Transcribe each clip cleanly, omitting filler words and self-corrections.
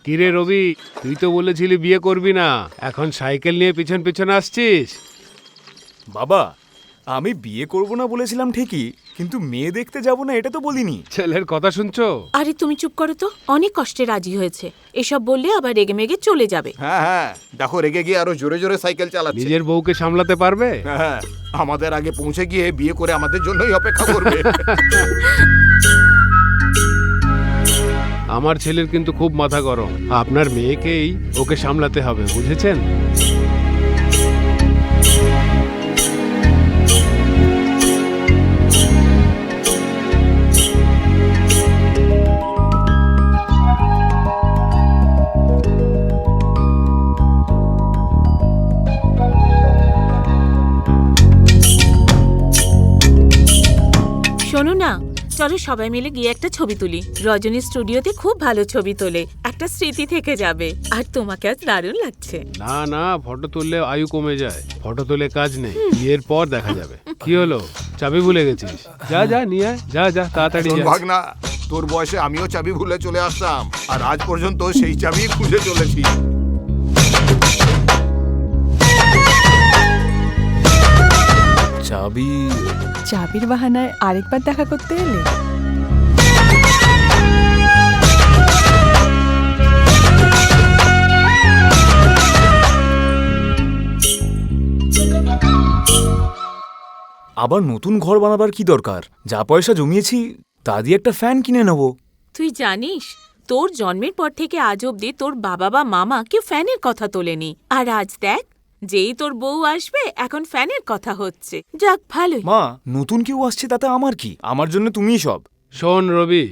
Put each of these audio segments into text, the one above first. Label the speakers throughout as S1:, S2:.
S1: কিরে রবি, তুই তো বলেছিলি বিয়ে করবি না, এখন সাইকেল নিয়ে পিছন পিছন আসছিস।
S2: বাবা, আমি বিয়ে করব না বলেছিলাম ঠিকই, কিন্তু মেয়ে দেখতে যাব না এটা তো বলিনি।
S1: ছেলের কথা শুনছো?
S3: আরে তুমি চুপ করো তো, অনেক কষ্টে রাজি হয়েছে। এসব বললে আবার রেগে মেগে চলে যাবে।
S4: হ্যাঁ হ্যাঁ, দেখো রেগে গিয়ে আরো জোরে জোরে সাইকেল চালাচ্ছে।
S1: নিজের বউকে সামলাতে পারবে?
S4: হ্যাঁ, আমাদের আগে পৌঁছে গিয়ে বিয়ে করে আমাদের জন্যই অপেক্ষা করবে।
S1: আমার ছেলের কিন্তু খুব মাথা গরম, আপনার মেয়েকেই ওকে সামলাতে হবে, বুঝেছেন?
S3: শোনো না, চলো সবাই মিলে গিয়ে একটা ছবি তুলি। রজনী স্টুডিওতে খুব ভালো ছবি তোলে, একটা স্মৃতি থেকে যাবে। আর তোমাকে আজ দারুণ লাগছে।
S1: না না, ফটো তুললে আয়ু কমে যায়, ফটো তুলে কাজ নেই, বিয়ের পর দেখা যাবে। কি হলো, চাবি ভুলে গেছিস? যা যা নিয়ে আয়, যা যা তাড়াতাড়ি
S4: শোন
S1: যা।
S4: ভাগনা, তোর বয়সে আমিও চাবি ভুলে চলে আসতাম, আর আজ পর্যন্ত সেই চাবি খুঁজে চলেছি।
S2: চাবি?
S5: চাবির বাহানায় আরেকবার দেখা করতে এলে?
S2: আবার নতুন ঘর বানাবার কি দরকার? যা পয়সা জমিয়েছি তা দিয়ে একটা ফ্যান কিনে নেব।
S3: তুই জানিস, তোর জন্মের পর থেকে আজ অব্দি তোর বাবা বা মামা কেউ ফ্যানের কথা তোলেনি। আর আজ দেখ, যেই তোর বউ আসবে এখন ফ্যানের কথা হচ্ছে। যাক ভালোই।
S2: মা, নতুন কেউ আসছে তাতে আমার কি? আমার জন্য তুমিই সব।
S1: শোন রবি,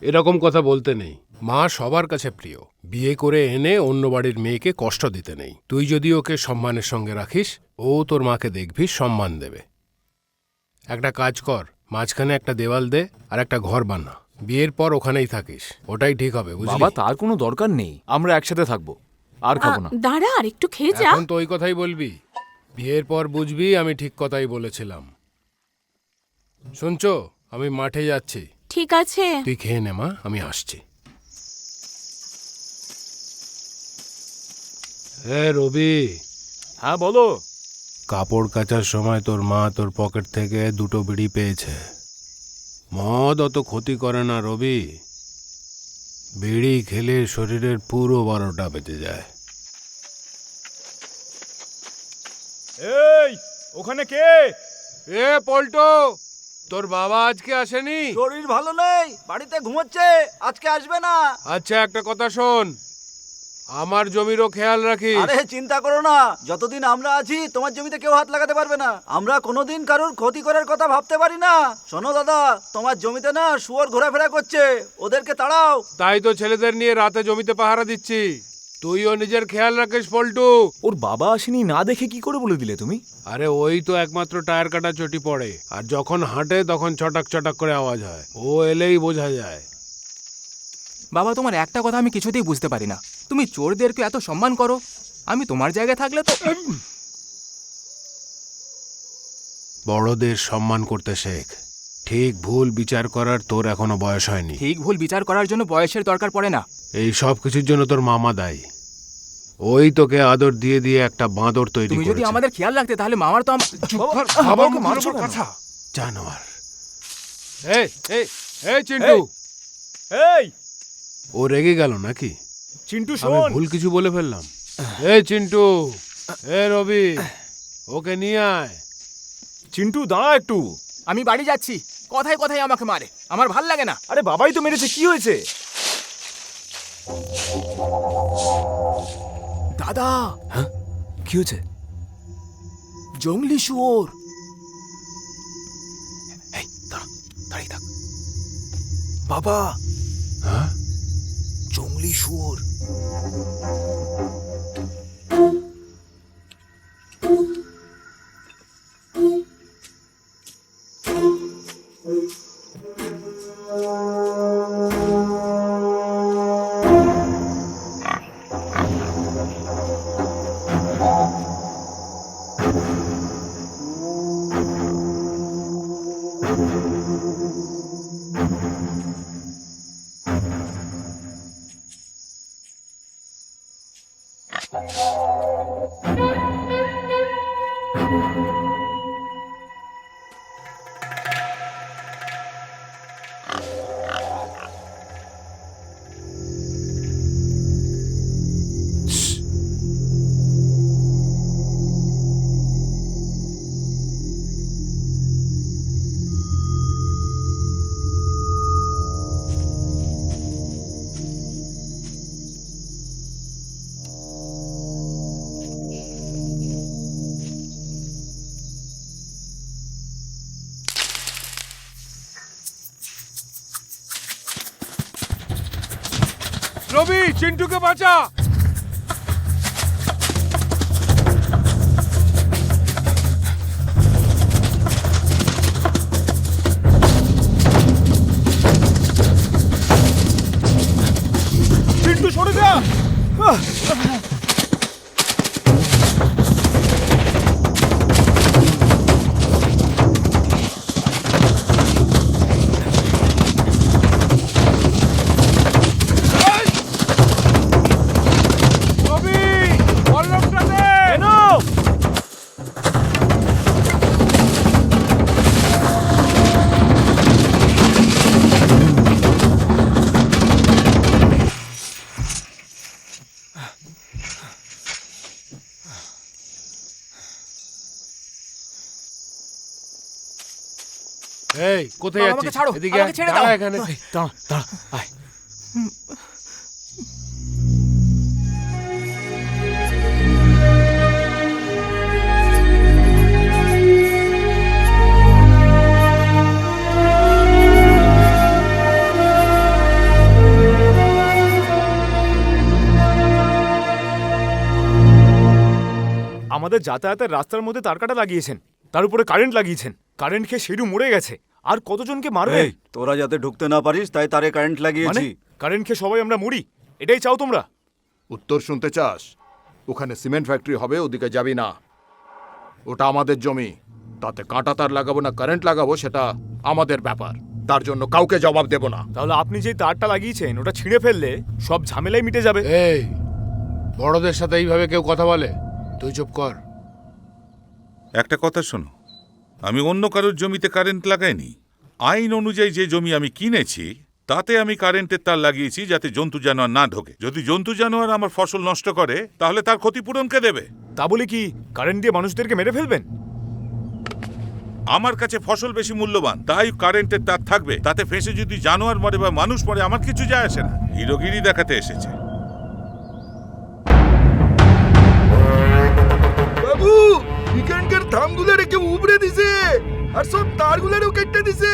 S1: এরকম কথা বলতে নেই। মা সবার কাছে প্রিয়, বিয়ে করে এনে অন্য বাড়ির মেয়েকে কষ্ট দিতে নেই। তুই যদি ওকে সম্মানের সঙ্গে রাখিস, ও তোর মাকে দেখবি, সম্মান দেবে। একটা কাজ কর, মাঝখানে একটা দেওয়াল দে আর একটা ঘর বানা, বিয়ের পর ওখানেই থাকিস, ওটাই ঠিক হবে, বুঝলি?
S2: বাবা, তার কোনো দরকার নেই, আমরা একসাথে থাকবো। আর খাবো না।
S3: দাঁড়া, আর একটু খেয়ে যা।
S1: এখন তো ওই কথাই বলবি, বিয়ের পর বুঝবি আমি ঠিক কথাই বলেছিলাম। শুনছো, আমি মাঠে যাচ্ছি,
S3: ঠিক আছে।
S1: তুই খেয়ে নে মা, আমি আসছি। রবি,
S2: হ্যাঁ বলো।
S1: কাপড় কাচার সময় তোর মা তোর পকেট থেকে 2টো বিড়ি পেয়েছে। মদ অত ক্ষতি করে না রবি, বিড়ি খেলে শরীরের পুরো 12টা বেজে যায়।
S2: এই, ওখানে কে?
S1: এ পল্টো, তোর বাবা আজকে আসেনি?
S6: শরীর ভালো নেই, বাড়িতে ঘুমোচ্ছে, আজকে আসবে না।
S1: আচ্ছা, একটা কথা শোন, আমার জমিরও খেয়াল রাখিস।
S6: আরে চিন্তা করো না, যতদিন আমরা আছি তোমার জমিতে কেউ হাত লাগাতে পারবে না। আমরা কোনোদিন কারোর ক্ষতি করার কথা ভাবতে পারি না। শোনো দাদা, তোমার জমিতে না শুয়োর ঘোরাফেরা করছে, ওদেরকে তাড়াও।
S1: তাই তো ছেলেদের নিয়ে রাতে জমিতে পাহারা দিচ্ছি। তুইও নিজের খেয়াল রাখিস পল্টু।
S2: ওর বাবা আসেনি না দেখে কি করে বলে দিলে তুমি?
S1: আরে ওই তো একমাত্র টায়ার কাটা চটি পড়ে, আর যখন হাঁটে তখন চটাক চটাক করে আওয়াজ হয়, ও এলেই বোঝা যায়।
S7: বাবা, তোমার একটা কথা আমি কিছুতেই বুঝতে পারি না। তুমি চোরদেরকে এত সম্মান করো, আমি তোমার জায়গায় থাকলে তো।
S1: বড়দের সম্মান করতে শেখ, ঠিক ভুল বিচার করার তোর এখনো বয়স হয়নি।
S7: ঠিক ভুল বিচার করার জন্য বয়সের দরকার পড়ে না।
S1: এই সব কিছুর জন্য তোর মামা দায়ী। ওই তোকে আদর দিয়ে দিয়ে একটা বাঁদর তৈরি
S7: তুমি যদি
S1: করেছে।
S7: আমাদের খেয়াল রাখতে তাহলে মামার তো
S2: বাবাকে মারছো কেন?
S1: কথা জানোয়ার। এই এই এই চিন্টু,
S2: এই
S1: ও রেগে গেল নাকি?
S2: চিন্টু
S1: আমি
S2: শোন।
S1: ভুল কিছু বলে ফেললাম? এই চিন্টু, রবি, ওকে নিয়ে আয়।
S2: চিন্টু দাঁড়া একটু।
S7: আমি বাড়ি যাচ্ছি, কথায় কথায় আমাকে মারে, আমার ভাল লাগে না।
S2: আরে বাবাই তো মেরেছে, কি হয়েছে?
S7: দাদা,
S2: হ্যাঁ, কি হয়েছে?
S7: জঙ্গলি শুয়োর।
S2: এই দাঁড়া, দাঁড়িয়ে থাক। বাবা,
S1: হ্যাঁ,
S2: জঙ্গলি শুয়োর।
S1: রবি, চিন্টুকে বাঁচা।
S2: চিন্টু সরে যা।
S1: রবি, বল্লভটা দে। এই, কোথায়
S7: আমাকে
S1: যাচ্ছিস?
S7: ছাড়ো,
S1: এদিকে
S7: আমাকে ছেড়ে
S1: দাঁড়া
S7: দাও।
S1: এখানে।
S2: দাঁড়া দাঁড়া, আয়। আমাদের যাতায়াতের রাস্তার মধ্যে তারকাটা লাগিয়েছেন, তার উপরে কারেন্ট লাগিয়েছেন। কারেন্ট খেয়ে সিঁড়ি মরে গেছে। আর কতজনকে মারবে?
S6: এই তোরা যাতে ঢুকতে না পারিস তাই তারে কারেন্ট
S2: মানে
S6: লাগিয়েছি।
S2: কারেন্ট খেয়ে সবাই আমরা মরি, এটাই চাও তোমরা?
S4: উত্তর শুনতে চাস? ওখানে সিমেন্ট ফ্যাক্টরি হবে, ওদিকে যাবি না। ওটা আমাদের জমি। তাতে কাঁটা তার লাগাবো না কারেন্ট লাগাবো সেটা আমাদের ব্যাপার। তার জন্য কাউকে জবাব দেব না।
S2: তাহলে আপনি যে তারটা লাগিয়েছেন ওটা ছিঁড়ে ফেললে সব ঝামেলাই মিটে যাবে।
S1: এই, বড়দের সাথে এইভাবে কেউ কথা বলে? তুই চুপ কর।
S8: একটা কথা শোনো, আমি অন্য কারোর জমিতে কারেন্ট লাগাইনি। আইন অনুযায়ী যে জমি আমি কিনেছি তাতে আমি কারেন্টের তার লাগিয়েছি যাতে জন্তু জানোয়ার না ঢোকে। যদি জন্তু জানোয়ার আমার ফসল নষ্ট করে তাহলে তার ক্ষতিপূরণ কে দেবে?
S2: তা বলে কি কারেন্ট দিয়ে মানুষদেরকে মেরে ফেলবেন?
S8: আমার কাছে ফসল বেশি মূল্যবান, তাই কারেন্টের তার থাকবে। তাতে ফেঁসে যদি জানোয়ার মরে বা মানুষ মরে আমার কিছু যায় আসে না। হিরোগিরি দেখাতে এসেছে।
S4: বাবু, এখানকার থামগুলো রেখে উবড়ে দিছে আর সব তারগুলোরও কেটে দিছে।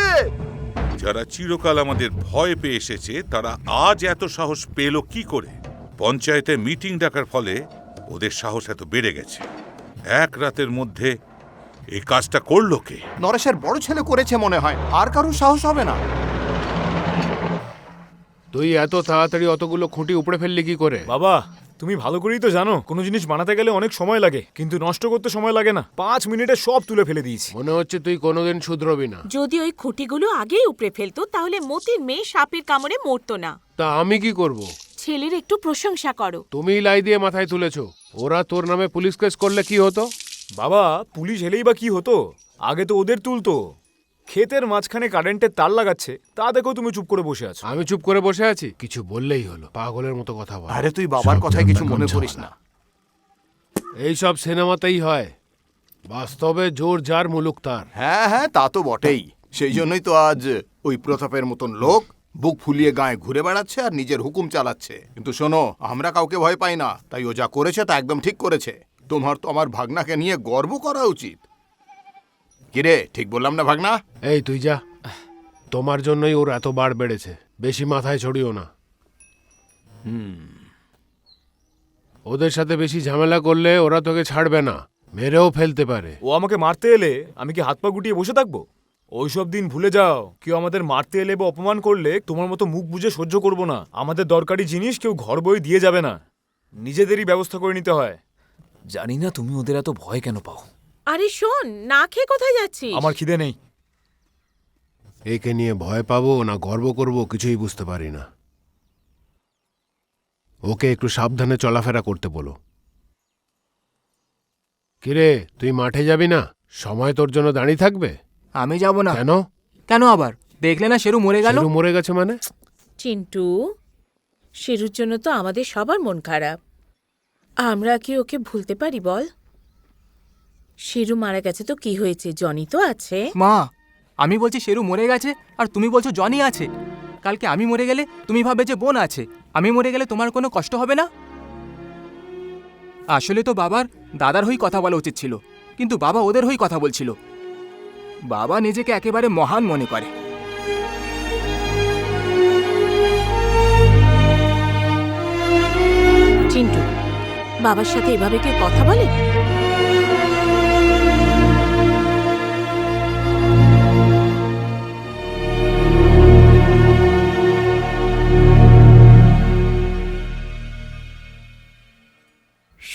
S8: যারা চিরকাল আমাদের ভয় পেয়ে এসেছে তারা আজ এত সাহস পেল কি করে? পঞ্চায়েতে মিটিং ডাকার ফলে ওদের সাহস এত বেড়ে গেছে। এক রাতের মধ্যে এই কাজটা করলো কে?
S4: নরেশের বড় ছেলে করেছে মনে হয়, আর কারোর সাহস হবে না।
S1: তুই এত তাড়াতাড়ি অতগুলো খুঁটি উপড়ে ফেললি কি করে?
S2: বাবা, তুমি ভালো করেই তো জানো কোনো জিনিস বানাতে গেলে অনেক সময় লাগে, কিন্তু নষ্ট করতে সময় লাগে না। 5 মিনিটে সব তুলে ফেলে দিয়েছি।
S1: মনে হচ্ছে তুই কোনোদিন শুধরবি না।
S3: যদি ওই খুঁটিগুলো আগেই উপড়ে ফেলতো তাহলে মতির মেয়ে সাপের কামড়ে মরতো না।
S1: তা আমি কি করব?
S3: ছেলের একটু প্রশংসা করো।
S1: তুমি লাই দিয়ে মাথায় তুলেছো। ওরা তোর নামে পুলিশ কেস করলে কি হতো?
S2: বাবা, পুলিশ এলেই বা কি হতো? আগে তো ওদের তুলতো। ক্ষেতের মাঝখানে কারেন্টের তার লাগাচ্ছে, তা দেখো তুমি চুপ করে বসে আছো।
S1: আমি চুপ করে বসে আছি? কিছু বললেই হলো, পাগলের মতো কথা বল।
S4: আরে তুই বাবার কথায় কিছু মনে করিস না।
S1: এইসব সিনেমাতেই হয়, বাস্তবে জোর যার মুলুক তার।
S4: হ্যাঁ হ্যাঁ, তা তো বটেই। সেই জন্যই তো আজ ওই প্রতাপের মতন লোক বুক ফুলিয়ে গায়ে ঘুরে বেড়াচ্ছে আর নিজের হুকুম চালাচ্ছে। কিন্তু শোনো, আমরা কাউকে ভয় পাই না, তাই ও যা করেছে তা একদম ঠিক করেছে। তোমার তো আমার ভাগনাকে নিয়ে গর্ব করা উচিত। কিরে, ঠিক বললাম না ভাগনা?
S1: এই তুই যা, তোমার জন্যই ওর এত বার বেড়েছে। বেশি মাথায় ছড়িও না। ওদের সাথে বেশি ঝামেলা করলে ওরা তোকে ছাড়বে না, মেরেও ফেলতে পারে।
S2: ও আমাকে মারতে এলে আমি কি হাত পা গুটিয়ে বসে থাকবো? ওইসব দিন ভুলে যাও। কেউ আমাদের মারতে এলে বা অপমান করলে তোমার মতো মুখ বুজে সহ্য করব না। আমাদের দরকারি জিনিস কেউ ঘর বই দিয়ে যাবে না, নিজেদেরই ব্যবস্থা করে নিতে হয়। জানি না তুমি ওদের এত ভয় কেন পাও।
S3: আরে শোন, না খেয়ে কোথায় যাচ্ছিস?
S2: আমার খিদে নেই।
S1: একে নিয়ে ভয় পাবো না গর্ব করব কিছুই বুঝতে পারি না। ওকে একটু সাবধানে চলাফেরা করতে বলো। কিরে, তুই মাঠে যাবি না? সময় তোর জন্য দাঁড়িয়ে থাকবে?
S7: আমি যাব না।
S1: কেন?
S7: কেন আবার? দেখলে না শেরু মরে গেল।
S1: শেরু মরে গেছে মানে?
S3: চিন্টু, শেরুর জন্য তো আমাদের সবার মন খারাপ। আমরা কি ওকে ভুলতে পারি বল? শেরু মারা গেছে তো কি হয়েছে, জনি তো আছে।
S7: মা, আমি বলছি শেরু মরে গেছে আর তুমি বলছো জনি আছে। কালকে আমি মরে গেলে তুমি ভাবে যে বোন আছে। আমি মরে গেলে তোমার কোনো কষ্ট হবে না? আসলে তো বাবার দাদার হয়েই কথা বলা উচিত ছিল, কিন্তু বাবা ওদের হয়েই কথা বলছিল। বাবা নিজেকে একেবারে মহান মনে করে।
S3: চিন্টু, বাবার সাথে এভাবে কেউ কথা বলে?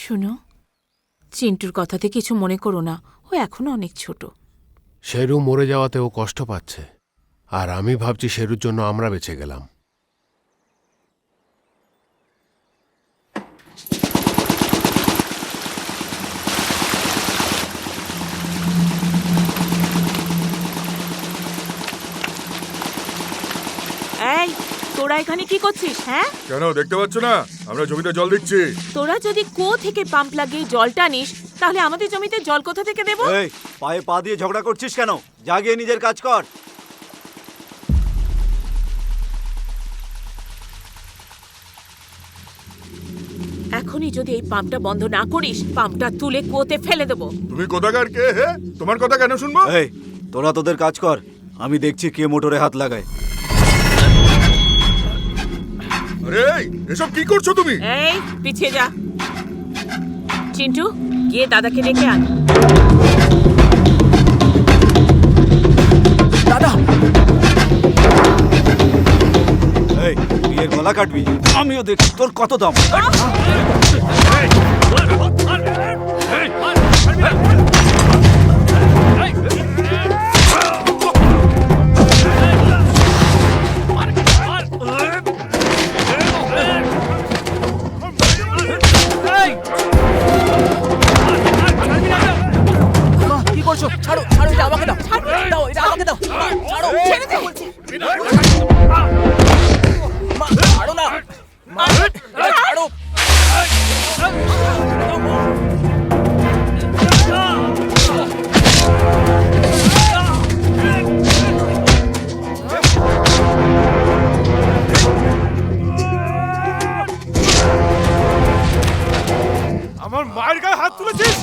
S3: শোনো, চিন্টুর কথাতে কিছু মনে করো না, ও এখনো অনেক ছোট।
S1: শেরু মরে যাওয়াতে ও কষ্ট পাচ্ছে, আর আমি ভাবছি শেরুর জন্য আমরা বেঁচে গেলাম।
S3: এই, তোরা এখানে কি করছিস? হ্যাঁ,
S2: কেন দেখতে পাচ্ছ না আমরা জমিতে জল দিচ্ছি?
S3: তোরা যদি থেকে পাম্প লাগিয়ে জলটা নিস, তাহলে আমাদের জমিতে জল কোথা থেকে দেবো?
S6: এই, পায়ে পা দিয়ে ঝগড়া করছিস কেন? জাগিয়ে নিজের কাজ কর।
S3: এখনই যদি এই পাম্পটা বন্ধ না করিস, পাম্পটা তুলে কুয়োতে ফেলে দেবো।
S2: তুমি কোথাকার কে হে? তোমার কথা কেন শুনবো?
S6: এই, তোরা তোদের কাজ কর, আমি দেখছি কে মোটরে হাত লাগায়।
S2: আরে এসব কি করছো তুমি?
S3: এই, পিছিয়ে যা। চিন্টু, গিয়ে দাদাকে ডেকে আন।
S7: দাদা,
S6: এই, বিয়ের গলা কাটবি? আমিও দেখছি তোর কত দাম।
S7: মা, কি করছো? ছাড়ো, ছাড়ো, এটা আমাকে দাও। দাও, এটা আমাকে দাও। মা, ছাড়ো।
S3: ছেড়ে দে বলছি।
S7: মা, ছাড়ো না। মা, ছাড়ো।
S2: আমার মায়ের গায়ে হাত তুলেছিস?